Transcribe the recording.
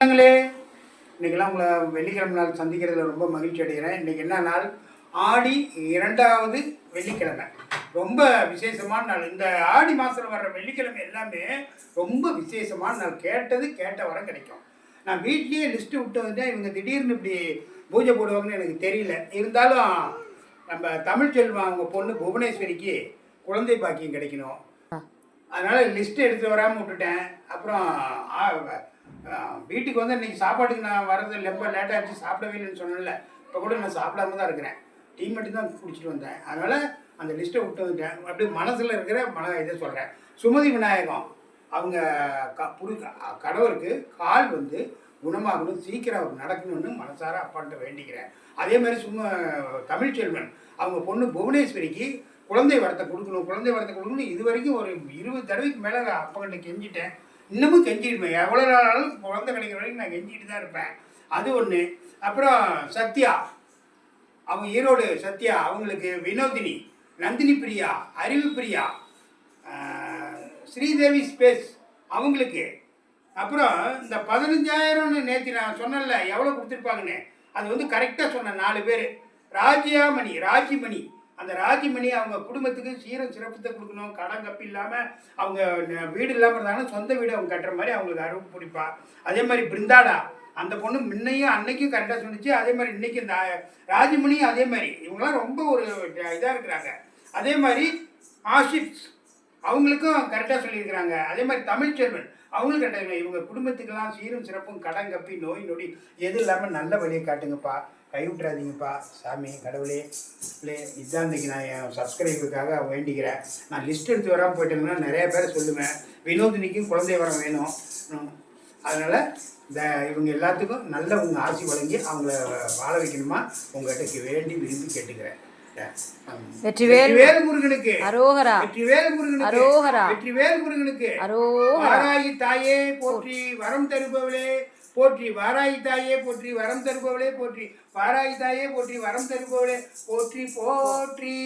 நாங்களே இன்றைக்கெல்லாம் உங்களை வெள்ளிக்கிழமை நாள் சந்திக்கிறதுல ரொம்ப மகிழ்ச்சி அடைகிறேன். இன்றைக்கி என்ன நாள்? ஆடி 2வது வெள்ளிக்கிழமை. ரொம்ப விசேஷமான நாள். இந்த ஆடி மாதத்தில் வர்ற வெள்ளிக்கிழமை எல்லாமே ரொம்ப விசேஷமான நாள். கேட்ட வரம் கிடைக்கும். நான் வீட்லேயே லிஸ்ட்டு விட்டு வந்துட்டேன். இவங்க திடீர்னு இப்படி பூஜை போடுவாங்கன்னு எனக்கு தெரியல. இருந்தாலும் நம்ம தமிழ்ச்செல்வம் அவங்க பொண்ணு புவனேஸ்வரிக்கு குழந்தை பாக்கியம் கிடைக்கணும். அதனால் லிஸ்ட்டு எடுத்து வராமல் விட்டுட்டேன். அப்புறம் வீட்டுக்கு வந்து இன்றைக்கி சாப்பாட்டுக்கு நான் வர்றது ரொம்ப லேட்டாகிடுச்சு, சாப்பிடவே இல்லைன்னு சொன்னேன்ல. இப்போ கூட நான் சாப்பிடாம தான் இருக்கிறேன். டீ மட்டும் தான் குடிச்சிட்டு வந்தேன். அதனால் அந்த லிஸ்ட்டை விட்டு வந்துட்டேன். அப்படி மனசில் இருக்கிற இதை சொல்கிறேன். சுமதி விநாயகம் அவங்க கணவருக்கு கால் வந்து குணமாகணும், சீக்கிரம் அவர் நடக்கணும்னு மனசார அப்பான்ட்ட வேண்டிக்கிறேன். அதே மாதிரி தமிழ்ச்செல்வன் அவங்க பொண்ணு புவனேஸ்வரிக்கு குழந்தை வரத்தை கொடுக்கணும். இது வரைக்கும் ஒரு 20 தடவைக்கு மேலே அப்பங்கிட்ட கெஞ்சிட்டேன். இன்னமும் கெஞ்சிருப்பேன். எவ்வளோ நாளாலும் குழந்தை கிடைக்கிற வரைக்கும் நான் கெஞ்சிட்டு தான் இருப்பேன். அது ஒன்று. அப்புறம் சத்யா அவங்க ஈரோடு சத்யா அவங்களுக்கு வினோதினி, நந்தினி பிரியா, அறிவு பிரியா, ஸ்ரீதேவி ஸ்பேஸ் அவங்களுக்கு. அப்புறம் இந்த 15,000ன்னு நேற்று நான் சொன்னேன்ல எவ்வளோ கொடுத்துருப்பாங்கன்னு, அது வந்து கரெக்டாக சொன்னேன். 4 பேர். ராஜிமணி அந்த ராஜிமணி அவங்க குடும்பத்துக்கு சீரம் சிறப்பத்தை கொடுக்கணும். கடன் கப்பி இல்லாமல் அவங்க வீடு இல்லாமல் இருந்தாலும் சொந்த வீடு அவங்க கட்டுற மாதிரி அவங்களுக்கு அருள் பிடிப்பா. அதே மாதிரி பிருந்தாடா அந்த பொண்ணு முன்னையும் அன்னைக்கும் கரெக்டாக சொன்னிச்சு. அதே மாதிரி இன்றைக்கி இந்த ராஜிமணியும் அதே மாதிரி. இவங்களாம் ரொம்ப ஒரு இதாக இருக்கிறாங்க. அதே மாதிரி ஆஷிப்ஸ் அவங்களுக்கும் கரெக்டாக சொல்லியிருக்கிறாங்க. அதே மாதிரி தமிழ்ச்செல்வன் அவங்களும் கரெக்டாக. இவங்க குடும்பத்துக்கெல்லாம் சீரும் சிறப்பும் கடன் கப்பி நோய் நொடி எது இல்லாமல் நல்ல வழியை காட்டுங்கப்பா, கைவிட்றாதீங்கப்பா சாமி கடவுளே. இதுதான் இன்றைக்கி நான் என் சப்ஸ்கிரைபருக்காக வேண்டிக்கிறேன். நான் லிஸ்ட் எடுத்து வராமல் போயிட்டேங்கன்னா நிறைய பேர் சொல்லுவேன், வினோதினிக்கும் குழந்தை வரம் வேணும். அதனால் இவங்க எல்லாத்துக்கும் நல்ல உங்கள் ஆசி வழங்கி அவங்கள வாழ வைக்கணுமா உங்கள்கிட்ட வேண்டி விரும்பி கேட்டுக்கிறேன். வெற்றிவேல் முருகனுக்கு அரோகரா. வெற்றிவேல் முருகனுக்கு வாராகி தாயே போற்றி வரம் தருபவளே போற்றி. வாராகி தாயே போற்றி வரம் தருபவளே போற்றி. வாராகி தாயே போற்றி வரம் தருபவளே போற்றி போற்றி.